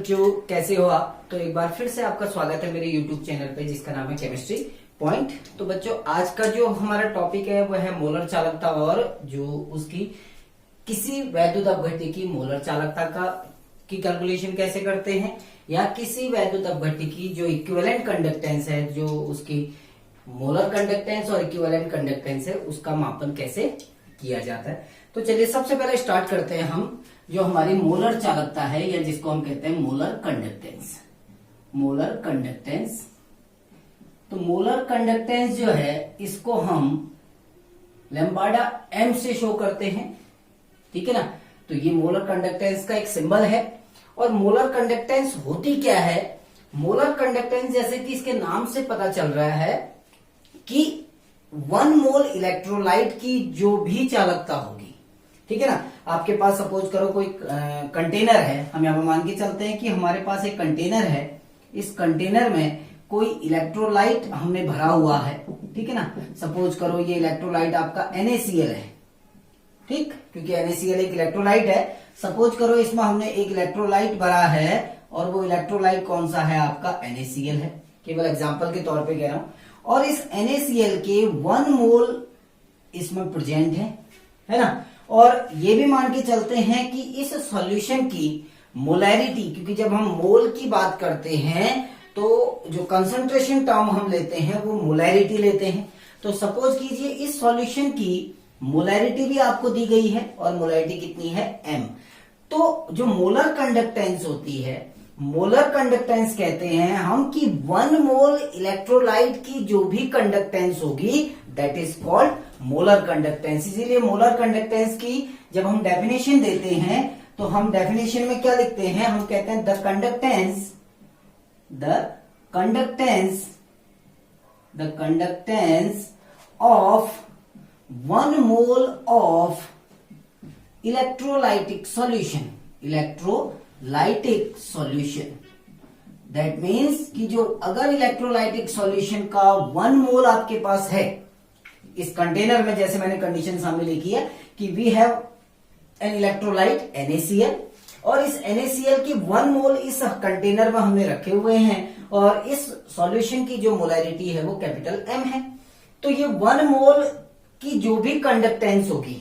बच्चों, कैसे हो आप। तो एक बार फिर से आपका स्वागत है मेरे YouTube चैनल पे जिसका नाम है केमिस्ट्री पॉइंट। तो बच्चों, आज का जो हमारा टॉपिक है वह है मोलर चालकता और जो उसकी किसी वैद्युत अपघट्य की मोलर चालकता की कैलकुलेशन कैसे करते हैं, या किसी वैद्युत अपघट्य की जो इक्विवेलेंट कंडक्टेंस है, जो उसकी मोलर कंडक्टेंस और इक्विवेलेंट कंडक्टेंस है, उसका मापन कैसे किया जाता है। तो चलिए सबसे पहले स्टार्ट करते हैं हम जो हमारी मोलर चालकता है, या जिसको हम कहते हैं मोलर कंडक्टेंस। मोलर कंडक्टेंस, तो मोलर कंडक्टेंस जो है इसको हम लैम्ब्डा एम से शो करते हैं, ठीक है ना। तो ये मोलर कंडक्टेंस का एक सिंबल है। और मोलर कंडक्टेंस होती क्या है? मोलर कंडक्टेंस जैसे कि इसके नाम से पता चल रहा है कि 1 मोल इलेक्ट्रोलाइट की जो भी चालकता होगी, ठीक है ना। आपके पास सपोज करो कोई कंटेनर है, हम यहां पर मान के चलते हैं कि हमारे पास एक कंटेनर है। इस कंटेनर में कोई इलेक्ट्रोलाइट हमने भरा हुआ है, ठीक है ना। सपोज करो ये इलेक्ट्रोलाइट आपका NaCl है, ठीक, क्योंकि NaCl एक इलेक्ट्रोलाइट है। सपोज करो इसमें हमने एक इलेक्ट्रोलाइट भरा है और वो इलेक्ट्रोलाइट कौन सा है? आपका NaCl है। केवल एग्जांपल के तौर पे कह रहा हूं। और इस NaCl के 1 मोल इसमें प्रेजेंट है ना। और ये भी मान के चलते हैं कि इस सॉल्यूशन की मोलैरिटी, क्योंकि जब हम मोल की बात करते हैं तो जो कंसंट्रेशन टर्म हम लेते हैं वो मोलैरिटी लेते हैं। तो सपोज कीजिए इस सॉल्यूशन की मोलैरिटी भी आपको दी गई है और मोलैरिटी कितनी है? m। तो जो मोलर कंडक्टेंस होती है, मोलर कंडक्टेंस कहते हैं हम कि 1 मोल इलेक्ट्रोलाइट की जो भी कंडक्टेंस होगी that is called molar conductance. इसीलिए मोलर कंडक्टेंस की जब हम डेफिनेशन देते हैं तो हम डेफिनेशन में क्या लिखते हैं? हम कहते हैं the conductance of 1 mole of electrolytic solution. That means कि जो अगर इलेक्ट्रोलाइटिक सॉल्यूशन का 1 मोल आपके पास है इस कंटेनर में, जैसे मैंने कंडीशन सामने लिखी है कि we have an electrolyte NaCl, और इस NaCl की 1 मोल इस कंटेनर में हमने रखे हुए हैं और इस सॉल्यूशन की जो मोलैरिटी है वो कैपिटल M है। तो ये 1 मोल की जो भी कंडक्टेंस होगी,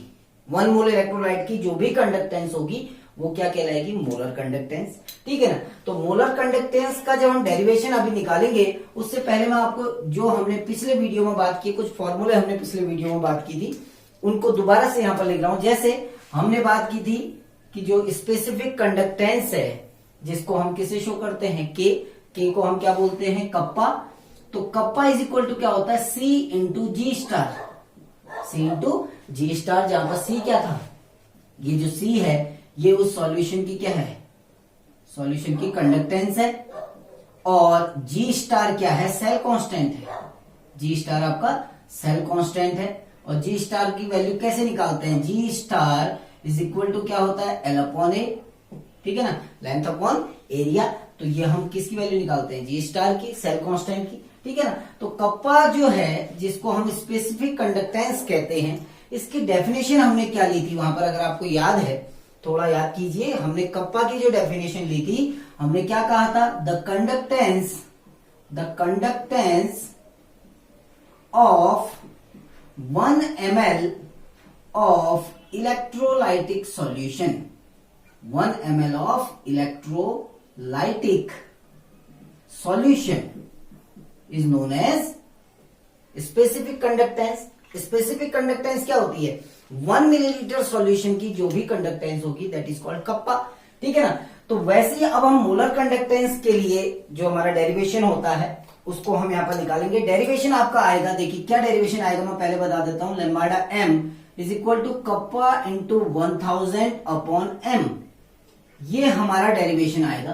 1 मोल इलेक्ट्रोलाइट की जो भी कंडक्टेंस होगी वो क्या कहलाएगी? मोलर कंडक्टेंस, ठीक है ना। तो मोलर कंडक्टेंस का जब हम डेरिवेशन अभी निकालेंगे उससे पहले मैं आपको जो हमने पिछले वीडियो में बात की, कुछ फॉर्मूले हमने पिछले वीडियो में बात की थी, उनको दोबारा से यहां पर लिख रहा हूं। जैसे हमने बात की थी कि जो स्पेसिफिक कंडक्टेंस है जिसको हम किसे शो करते हैं? के को हम क्या बोलते हैं? कप्पा। तो कप्पा इज इक्वल टू क्या होता है? C इंटू जी स्टार। C इंटू जी स्टार, जहां पर C क्या था? ये जो C है ये उस सॉल्यूशन की क्या है? सॉल्यूशन की कंडक्टेंस है। और G स्टार क्या है? सेल कांस्टेंट है। G स्टार आपका सेल कांस्टेंट है। और G स्टार की वैल्यू कैसे निकालते हैं? G star is equal to क्या होता है? L अपॉन ए, ठीक है ना, लेंथ अपॉन एरिया। तो ये हम किसकी वैल्यू निकालते हैं? G स्टार की, सेल कांस्टेंट की, ठीक है ना। तो कप्पा जो है जिसको हम स्पेसिफिक कंडक्टेंस कहते हैं, इसकी डेफिनेशन हमने क्या ली थी वहां पर? अगर आपको याद है, थोड़ा याद कीजिए। हमने कप्पा की जो डेफिनेशन ली थी, हमने क्या कहा था? The conductance of 1 ml of electrolytic solution, 1 ml of electrolytic solution is known as specific conductance. Specific conductance क्या होती है? 1 मिलीलीटर सॉल्यूशन की जो भी कंडक्टेंस होगी दैट इज कॉल्ड कप्पा, ठीक है ना। तो वैसे ही अब हम मोलर कंडक्टेंस के लिए जो हमारा डेरिवेशन होता है उसको हम यहां पर निकालेंगे। डेरिवेशन आपका आएगा, देखिए क्या डेरिवेशन आएगा, मैं पहले बता देता हूं। Lambda M is equal to kappa into 1000 upon M। ये हमारा डेरिवेशन आएगा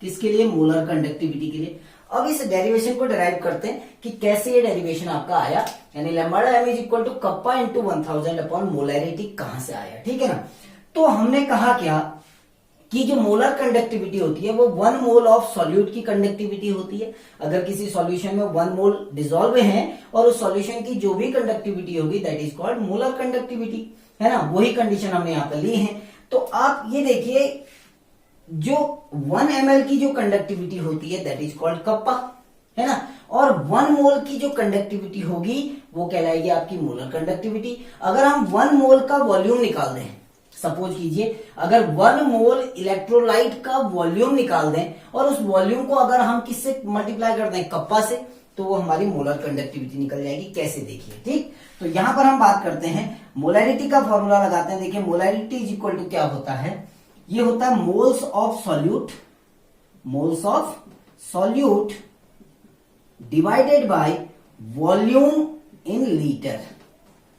किसके लिए? मोलर कंडक्टिविटी के लिए। अब इस डेरिवेशन को डिराइव करते हैं कि कैसे ये डेरिवेशन आपका आया, यानी lambda M is equal to kappa into 1000 upon molarity कहां से आया, ठीक है ना। तो हमने कहा क्या कि जो मोलर कंडक्टिविटी होती है वो 1 मोल ऑफ सॉल्यूट की कंडक्टिविटी होती है। अगर किसी सॉल्यूशन में 1 मोल डिसॉल्व है और उस सॉल्यूशन की जो भी कंडक्टिविटी होगी that is called molar conductivity, है ना। वही कंडीशन हमने यहां पर ली है। तो आप ये देखिए जो 1 ml की जो कंडक्टिविटी होती है दैट इज कॉल्ड कप्पा, है ना। और 1 मोल की जो कंडक्टिविटी होगी वो कहलाएगी आपकी मोलर कंडक्टिविटी। अगर हम 1 मोल का वॉल्यूम निकाल दें, सपोज कीजिए अगर 1 मोल इलेक्ट्रोलाइट का वॉल्यूम निकाल दें और उस वॉल्यूम को अगर हम किससे मल्टीप्लाई कर दें, कप्पा से, तो वो हमारी मोलर कंडक्टिविटी निकल जाएगी। कैसे, देखिए, ठीक। तो यहां पर हम बात करते हैं मोलैरिटी का फॉर्मूला लगाते हैं। देखिए मोलैरिटी इज इक्वल टू क्या होता है, ये होता है moles of solute divided by volume in litre.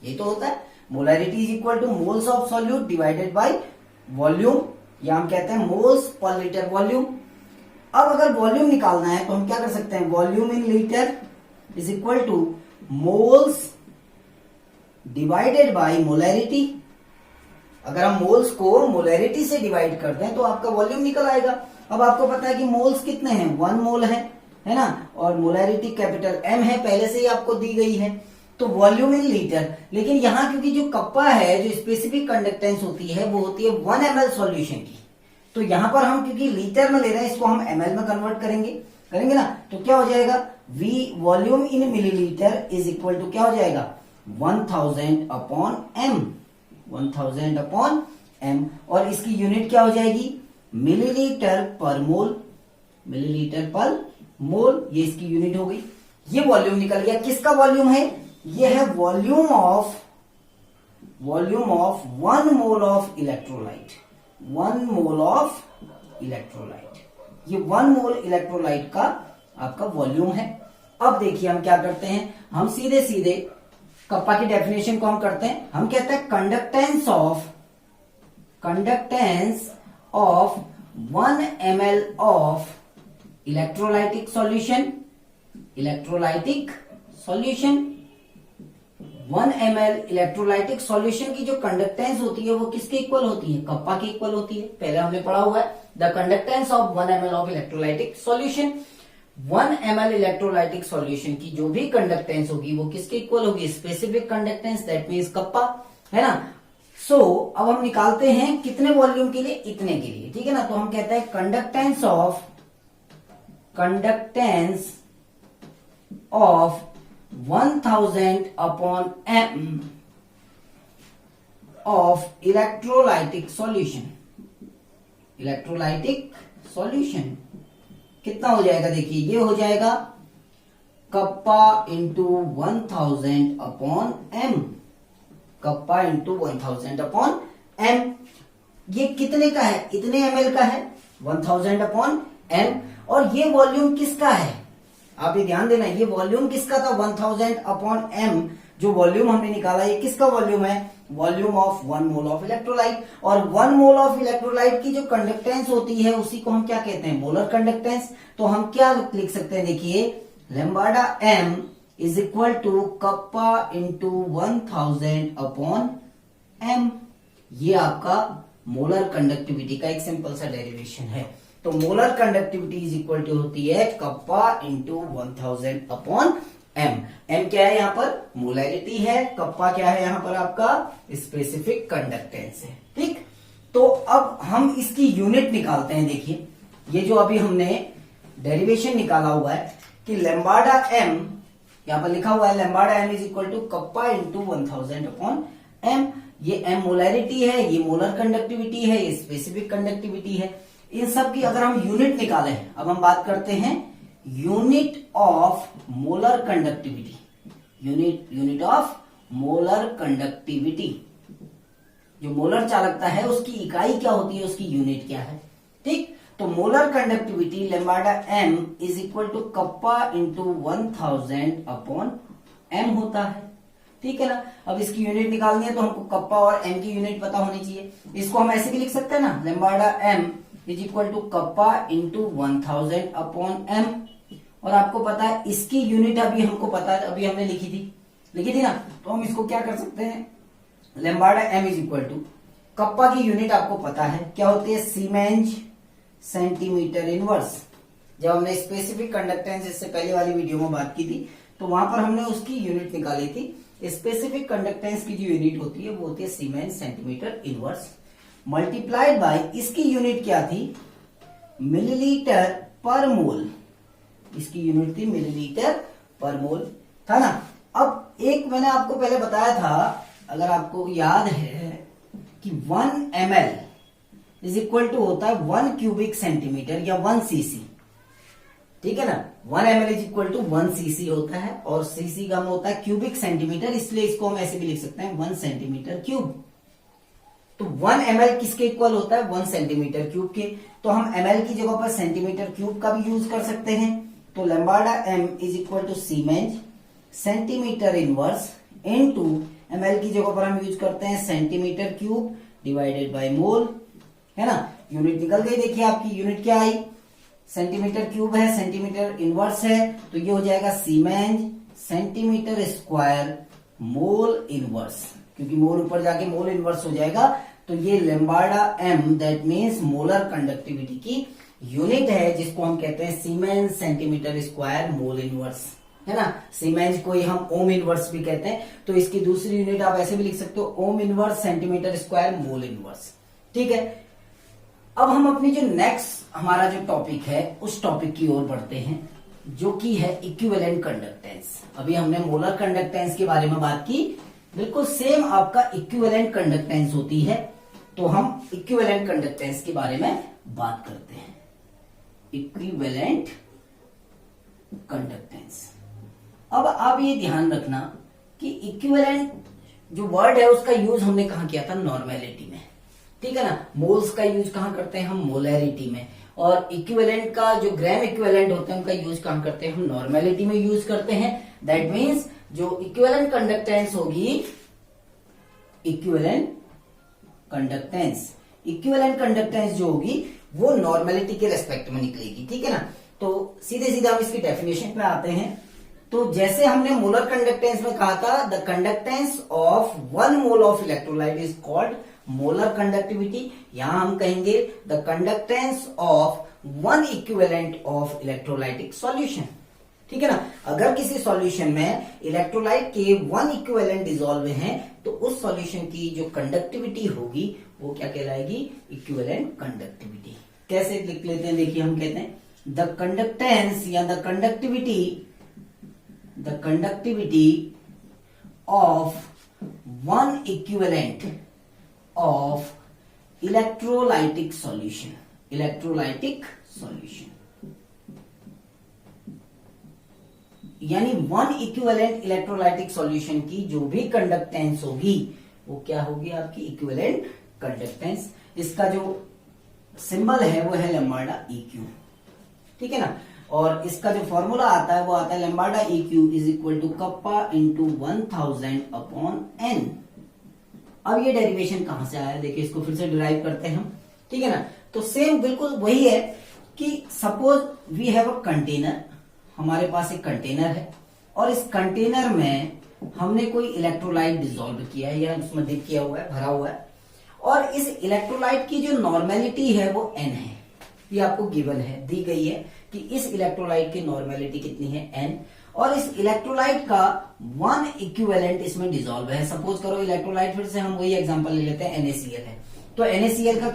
ये तो होता है molarity is equal two moles of solute divided by volume, या हम कहते हैं मोल्स पर लीटर वॉल्यूम। अब अगर वॉल्यूम निकालना है तो हम क्या कर सकते हैं, volume in litre is equal two moles divided by molarity. अगर हम मोल्स को मोलैरिटी से डिवाइड करते हैं तो आपका वॉल्यूम निकल आएगा। अब आपको पता है कि मोल्स कितने हैं, 1 मोल है ना, और मोलैरिटी कैपिटल M है, पहले से ही आपको दी गई है, तो वॉल्यूम इन लीटर। लेकिन यहाँ क्योंकि जो कप्पा है, जो स्पेसिफिक कंडक्टेंस होती है वो होती है 1 ml सॉल्यूशन की, तो यहां पर हम क्योंकि लीटर में ले रहे हैं इसको हम ml में कन्वर्ट करेंगे ना, तो क्या हो जाएगा, V volume in millilitre is equal to क्या हो जाएगा, 1000 अपॉन m, 1000 अपॉन m, और इसकी यूनिट क्या हो जाएगी, मिलीलीटर पर मोल, मिलीलीटर पर मोल, ये इसकी यूनिट हो गई। ये वॉल्यूम निकल गया। किसका वॉल्यूम है, ये है volume of 1 mole of electrolyte, 1 mole of electrolyte, ये 1 मोल इलेक्ट्रोलाइट का आपका वॉल्यूम है। अब देखिए हम क्या करते हैं, हम सीधे कप्पा की डेफिनेशन को हम करते हैं, हम कहते हैं conductance of 1 ml of electrolytic solution, 1 ml electrolytic solution की जो कंडक्टेंस होती है वो किसके इक्वल होती है, कप्पा के इक्वल होती है। पहले हमने पढ़ा हुआ है the conductance of 1 ml of electrolytic solution. 1 ml electrolytic solution की जो भी कंडक्टेंस होगी वो किसके इक्वल होगी, specific conductance, that means kappa, है ना। अब हम निकालते हैं कितने वॉल्यूम के लिए, इतने के लिए, ठीक है ना। तो हम कहते हैं conductance of 1000 upon m of electrolytic solution कितना हो जाएगा, देखिए ये हो जाएगा kappa into 1000 upon m, kappa into 1000 upon m। ये कितने का है, इतने ml का है, 1000 अपॉन m। और ये वॉल्यूम किसका है, आप ये ध्यान देना, ये वॉल्यूम किसका था, 1000 अपॉन m, जो वॉल्यूम हमने निकाला ये किसका वॉल्यूम है, volume of 1 mole of electrolyte. और 1 मोल ऑफ इलेक्ट्रोलाइट की जो कंडक्टेंस होती है उसी को हम क्या कहते हैं, मोलर कंडक्टेंस। तो हम क्या लिख सकते हैं, देखिए lambda m is equal to kappa into 1000 upon m। ये आपका मोलर कंडक्टिविटी का एक सिंपल सा डेरिवेशन है। तो molar conductivity is equal to होती है kappa into 1000 upon m। m क्या है, यहाँ पर मोलैरिटी है, कप्पा क्या है, यहाँ पर आपका स्पेसिफिक कंडक्टेंस है, ठीक। तो अब हम इसकी यूनिट निकालते हैं। देखिए ये जो अभी हमने डेरिवेशन निकाला हुआ है कि लैम्बाडा m, यहाँ पर लिखा हुआ है lambda m is equal to kappa into 1000 upon m। ये m मोलैरिटी है, ये मोलर कंडक्टिविटी है, ये स्पेसिफिक कंडक्टिविटी है। इन सब की अगर हम यूनिट निकालें, अब हम बात करते हैं unit of molar conductivity, unit of molar conductivity. जो मोलर चालकता है उसकी इकाई क्या होती है, उसकी यूनिट क्या है, ठीक। तो molar conductivity lambda m is equal to kappa into 1000 upon m होता है, ठीक है ना। अब इसकी यूनिट निकालनी है तो हमको कप्पा और m की यूनिट पता होनी चाहिए। इसको हम ऐसे भी लिख सकते हैं ना, lambda m is equal to kappa into 1000 upon m। और आपको पता है इसकी यूनिट अभी हमको पता है, अभी हमने लिखी थी ना, तो हम इसको क्या कर सकते हैं, lambda m is equal to kappa की यूनिट आपको पता है क्या होती है, सीमेंस सेंटीमीटर इनवर्स। जब हमने स्पेसिफिक कंडक्टेंस इससे पहले वाली वीडियो में बात की थी तो वहां पर हमने उसकी यूनिट निकाली थी। स्पेसिफिक कंडक्टेंस की जो यूनिट होती है वो होती है siemens centimetre inverse, multiplied by इसकी यूनिट क्या थी, मिलीलीटर पर मोल, इसकी यूनिट थी मिलीलीटर पर मोल, था ना। अब एक मैंने आपको पहले बताया था, अगर आपको याद है, कि 1 ml इज इक्वल टू होता है 1 क्यूबिक सेंटीमीटर या 1 सीसी, ठीक है ना। 1 ml is equal to 1 cc होता है, और सीसी का होता है क्यूबिक सेंटीमीटर, इसलिए इसको हम ऐसे भी लिख सकते हैं 1 सेंटीमीटर क्यूब। तो 1 ml किसके इक्वल होता है, 1 सेंटीमीटर क्यूब के। तो हम ml की जगह पर सेंटीमीटर क्यूब का भी यूज कर सकते हैं। तो lambda m is equal to siemens centimetre inverse into ml की जगह पर हम यूज करते हैं centimetre cube divided by mole, है ना। यूनिट निकल गई, देखिए आपकी यूनिट क्या आई, सेंटीमीटर क्यूब है, सेंटीमीटर इनवर्स है, तो ये हो जाएगा siemens centimetre square mole inverse, क्योंकि मोल ऊपर जाके मोल इनवर्स हो जाएगा। तो ये लैम्बाडा m that means molar conductivity की यूनिट है, जिसको हम कहते हैं siemens centimetre square mole inverse, है ना। सीमेंस को ही हम ओम इनवर्स भी कहते हैं, तो इसकी दूसरी यूनिट आप ऐसे भी लिख सकते हो, ohm inverse centimetre square mole inverse, ठीक है। अब हम अपनी जो नेक्स्ट हमारा जो टॉपिक है उस टॉपिक की ओर बढ़ते हैं, जो कि है इक्विवेलेंट कंडक्टेंस। अभी हमने मोलर कंडक्टेंस के बारे में बात की, बिल्कुल सेम आपका इक्विवेलेंट कंडक्टेंस होती है। तो हम इक्विवेलेंट कंडक्टेंस के बारे में बात करते हैं, इक्विवेलेंट कंडक्टेंस। अब आप ये ध्यान रखना कि इक्विवेलेंट जो वर्ड है उसका यूज हमने कहां किया था, नॉर्मेलिटी में, ठीक है ना। मोल्स का यूज कहां करते हैं हम, मोलैरिटी में। और इक्विवेलेंट का जो ग्राम इक्विवेलेंट होते हैं उनका यूज कहां करते हैं हम, नॉर्मेलिटी में यूज करते हैं। दैट मीन्स जो इक्विवेलेंट कंडक्टेंस होगी, इक्विवेलेंट कंडक्टेंस जो होगी वो नॉर्मेलिटी के रेस्पेक्ट में निकलेगी, ठीक है ना। तो सीधे सीधे हम इसकी डेफिनेशन पे आते हैं। तो जैसे हमने मोलर कंडक्टेंस में कहा था, the conductance of 1 mole of electrolyte is called molar conductivity. यहां हम कहेंगे the conductance of 1 equivalent of electrolytic solution, ठीक है ना। अगर किसी सॉल्यूशन में इलेक्ट्रोलाइट के 1 इक्विवेलेंट डिसॉल्व हैं, तो उस सॉल्यूशन की जो कंडक्टिविटी होगी वो क्या कहलाएगी, इक्विवेलेंट कंडक्टिविटी। कैसे लिख लेते हैं, देखिए हम कहते हैं द कंडक्टेंस या the conductivity of 1 equivalent of electrolytic solution, यानी 1 इक्विवेलेंट इलेक्ट्रोलाइटिक सॉल्यूशन की जो भी कंडक्टेंस होगी वो क्या होगी, आपकी इक्विवेलेंट कंडक्टेंस। इसका जो सिंबल है वो है लैम्बाडा EQ, ठीक है ना। और इसका जो फॉर्मूला आता है वो आता है lambda EQ is equal to kappa into 1000 upon n। अब ये डेरिवेशन कहां से आया, देखिए इसको फिर से डिराइव करते हैं हम, ठीक है ना। तो सेम बिल्कुल वही है कि suppose we have a container, हमारे पास एक कंटेनर है और इस कंटेनर में हमने कोई इलेक्ट्रोलाइट डिसॉल्व किया है या उसमें डिप किया हुआ है, भरा हुआ है, और इस इलेक्ट्रोलाइट की जो नॉर्मेलिटी है वो n है। ये आपको गिवन है, दी गई है कि इस इलेक्ट्रोलाइट की नॉर्मेलिटी कितनी है, n। और इस इलेक्ट्रोलाइट का 1 इक्विवेलेंट इसमें डिसॉल्व है। सपोज करो इलेक्ट्रोलाइट, फिर से हम वही एग्जांपल ले लेते हैं, NaCl है। तो NaCl का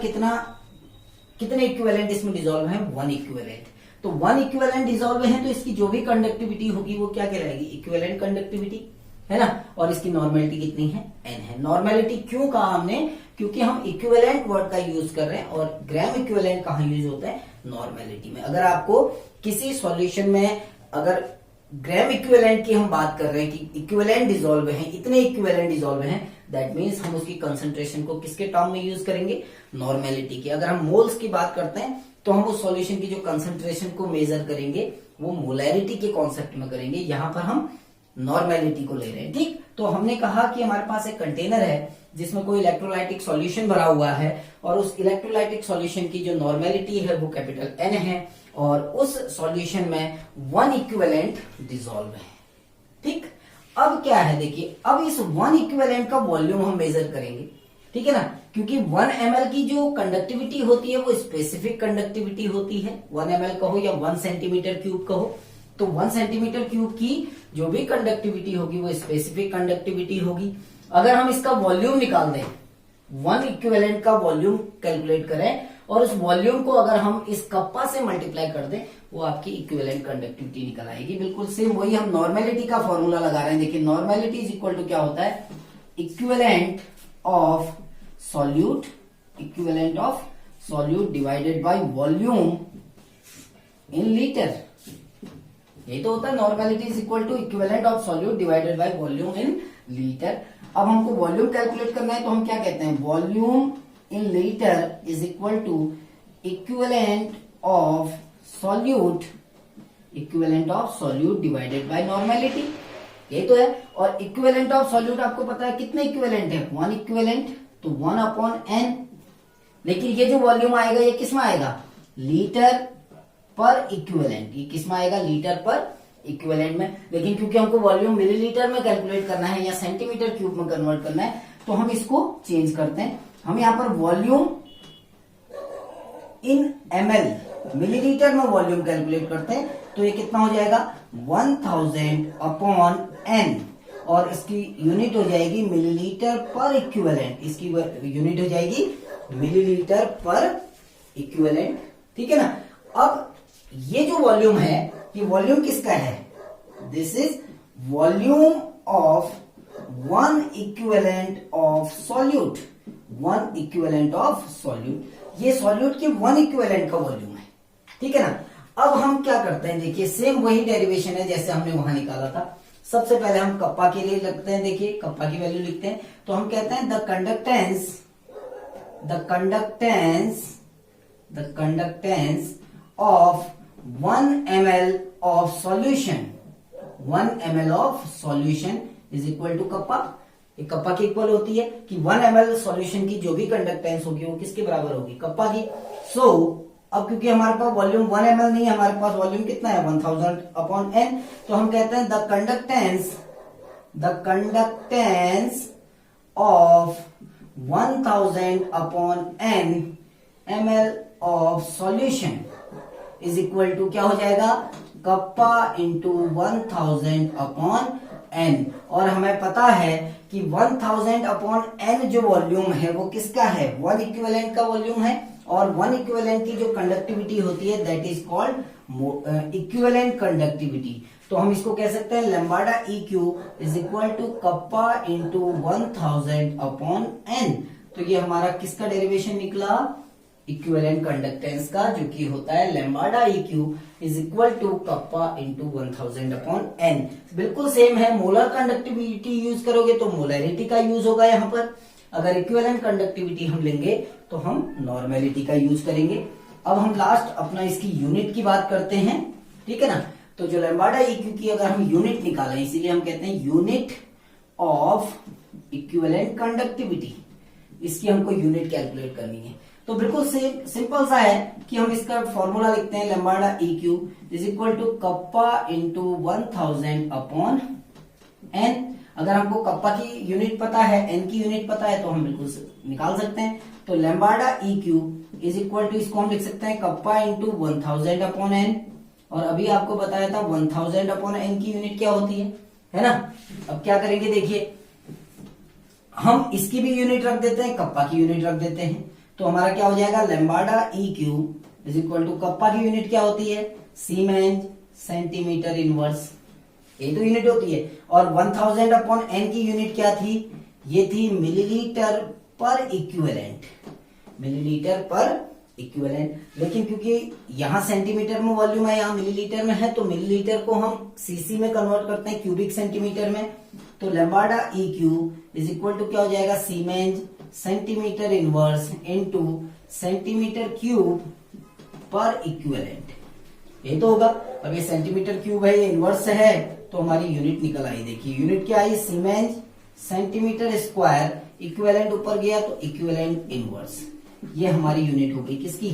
कितने इक्विवेलेंट इसमें डिसॉल्व है, 1 इक्विवेलेंट। तो 1 इक्विवेलेंट डिसॉल्व है, तो इसकी जो भी कंडक्टिविटी होगी वो क्या कहलाएगी, इक्विवेलेंट कंडक्टिविटी, है ना। और इसकी नॉर्मेलिटी कितनी है, n है। नॉर्मेलिटी क्यों कहा हमने, क्योंकि हम इक्विवेलेंट वर्ड का यूज कर रहे हैं, और ग्राम इक्विवेलेंट कहां यूज होता है, नॉर्मेलिटी में। अगर आपको किसी सॉल्यूशन में अगर ग्राम इक्विवेलेंट की हम बात कर रहे हैं कि इक्विवेलेंट डिसॉल्व है, इतने इक्विवेलेंट डिसॉल्व हैं, दैट मीन्स हम उसकी कंसंट्रेशन को किसके टर्म में यूज करेंगे, नॉर्मेलिटी की। अगर हम मोल्स की बात करते हैं तो हम उस सॉल्यूशन की जो कंसंट्रेशन को मेजर करेंगे वो मोलैरिटी के कॉन्सेप्ट में करेंगे। यहां पर हम नॉर्मेलिटी को ले रहे हैं, ठीक। तो हमने कहा कि हमारे पास एक कंटेनर है जिसमें कोई इलेक्ट्रोलाइटिक सॉल्यूशन भरा हुआ है, और उस इलेक्ट्रोलाइटिक सॉल्यूशन की जो नॉर्मेलिटी है वो कैपिटल N है, और उस सॉल्यूशन में 1 इक्विवेलेंट डिसॉल्व है, ठीक। अब क्या है, देखिए अब इस 1 इक्विवेलेंट का वॉल्यूम हम मेजर करेंगे, ठीक है ना, क्योंकि 1 ml की जो कंडक्टिविटी होती है वो स्पेसिफिक कंडक्टिविटी होती है। 1 ml कहो या 1 सेंटीमीटर क्यूब कहो, तो 1 सेंटीमीटर क्यूब की जो भी कंडक्टिविटी होगी वो स्पेसिफिक कंडक्टिविटी होगी। अगर हम इसका वॉल्यूम निकाल दें, 1 इक्विवेलेंट का वॉल्यूम कैलकुलेट करें और उस वॉल्यूम को अगर हम इस कप्पा से मल्टीप्लाई कर दें वो आपकी इक्विवेलेंट कंडक्टिविटी निकल आएगी। बिल्कुल सेम वही हम नॉर्मेलिटी का फॉर्मूला लगा रहे हैं। देखिए नॉर्मेलिटी इज इक्वल टू क्या होता है, equivalent of solute, equivalent of solute divided by volume in litre. ये तो होता है normality is equal to equivalent of solute divided by volume in litre. अब हमको वॉल्यूम कैलकुलेट करना है तो हम क्या कहते हैं, volume in litre is equal to equivalent of solute, equivalent of solute divided by normality. ये तो है। और इक्विवेलेंट ऑफ सॉल्यूट आपको पता है कितने इक्विवेलेंट है, 1 इक्विवेलेंट, तो 1/n। लेकिन ये जो वॉल्यूम आएगा ये किस में आएगा, लीटर पर इक्विवेलेंट। ये किस में आएगा, लीटर पर इक्विवेलेंट में। लेकिन क्योंकि हमको वॉल्यूम मिलीलीटर में कैलकुलेट करना है या सेंटीमीटर क्यूब में कन्वर्ट करना है तो हम इसको चेंज करते हैं। हम यहां पर वॉल्यूम इन ml, मिलीलीटर में वॉल्यूम कैलकुलेट करते हैं तो ये कितना हो जाएगा, 1000/n, और इसकी यूनिट हो जाएगी मिलीलीटर पर इक्विवेलेंट। इसकी यूनिट हो जाएगी मिलीलीटर पर इक्विवेलेंट। ठीक है ना। अब ये जो वॉल्यूम है ये वॉल्यूम किसका है, this is volume of 1 equivalent of solute, 1 equivalent of solute. ये सॉल्यूट के 1 इक्विवेलेंट का वॉल्यूम है। ठीक है ना। अब हम क्या करते हैं, देखिए सेम वही डेरिवेशन है जैसे हमने वहां निकाला था। सबसे पहले हम कप्पा के लिए लिखते हैं, देखिए कप्पा की वैल्यू लिखते हैं तो हम कहते हैं the conductance of 1 ml of solution, 1 ml of solution is equal to kappa. ये कप्पा की इक्वल होती है कि 1 ml सॉल्यूशन की जो भी कंडक्टेंस होगी वो किसके बराबर होगी, कप्पा की। अब क्योंकि हमारे पास वॉल्यूम 1 ml नहीं है, हमारे पास वॉल्यूम कितना है 1000/n, तो हम कहते हैं the conductance of 1000/n ml of solution is equal to क्या हो जाएगा, कप्पा इंटू 1000/n। और हमें पता है कि 1000/n जो वॉल्यूम है वो किसका है, 1 इक्विवेलेंट का वॉल्यूम है। और 1 इक्विवेलेंट की जो कंडक्टिविटी होती है that is called equivalent conductivity. तो हम इसको कह सकते हैं lambda EQ is equal to kappa into 1000/n। तो ये हमारा किसका डेरिवेशन निकला, इक्विवेलेंट कंडक्टेंस का, जो कि होता है lambda EQ is equal to kappa into 1000/n। बिल्कुल सेम है। मोलर कंडक्टिविटी यूज करोगे तो मोलरिटी का यूज होगा यहाँ पर। अगर इक्विवेलेंट कंडक्टिविटी हम लेंगे तो हम नॉर्मेलिटी का यूज करेंगे। अब हम लास्ट अपना इसकी यूनिट की बात करते हैं। ठीक है ना। तो जो लैम्ब्डा EQ की अगर हम यूनिट निकालें, इसीलिए हम कहते हैं यूनिट ऑफ इक्विवेलेंट कंडक्टिविटी, इसकी हमको यूनिट कैलकुलेट करनी है। तो बिल्कुल सिंपल सा है कि हम इसका फॉर्मूला लिखते हैं lambda EQ is equal to kappa into 1000/n। अगर हमको कप्पा की यूनिट पता है, n की यूनिट पता है तो हम बिल्कुल निकाल सकते हैं। तो lambda EQ is equal to, इसको हम लिख सकते हैं कप्पा इंटू 1000/n। और अभी आपको बताया था 1000/n की यूनिट क्या होती है ना। अब क्या करेंगे, देखिए हम इसकी भी यूनिट रख देते हैं, कप्पा की यूनिट रख देते हैं। तो हमारा क्या हो जाएगा, lambda EQ is equal to, kappa की यूनिट क्या होती है, सीमेंस सेंटीमीटर इनवर्स, ये तो यूनिट होती है। और 1000/n की यूनिट क्या थी, ये थी मिलीलीटर पर इक्विवेलेंट, मिलीलीटर पर इक्विवेलेंट। लेकिन क्योंकि यहाँ सेंटीमीटर में वॉल्यूम है, यहाँ मिलीलीटर में है, तो मिलीलीटर को हम सीसी में कन्वर्ट करते हैं, क्यूबिक सेंटीमीटर में। तो lambda EQ is equal to क्या हो जाएगा, siemens centimetre inverse into centimetre cube पर इक्विवेलेंट, ये तो होगा। अब ये सेंटीमीटर क्यूब है, ये इनवर्स है, तो हमारी यूनिट निकल आई। देखिए यूनिट क्या आई, सीमेंस सेंटीमीटर स्क्वायर, इक्विवेलेंट ऊपर गया तो इक्विवेलेंट इनवर्स। ये हमारी यूनिट हो गई किसकी,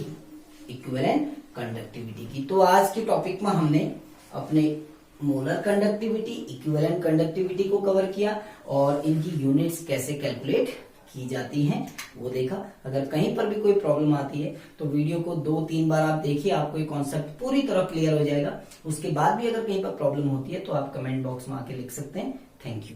इक्विवेलेंट कंडक्टिविटी की। तो आज के टॉपिक में हमने अपने मोलर कंडक्टिविटी, इक्विवेलेंट कंडक्टिविटी को कवर किया और इनकी यूनिट्स कैसे कैलकुलेट की जाती हैं वो देखा। अगर कहीं पर भी कोई प्रॉब्लम आती है तो वीडियो को 2-3 बार आप देखिए, आपको ये कॉन्सेप्ट पूरी तरह क्लियर हो जाएगा। उसके बाद भी अगर कहीं पर प्रॉब्लम होती है तो आप कमेंट बॉक्स में आके लिख सकते हैं। Thank you.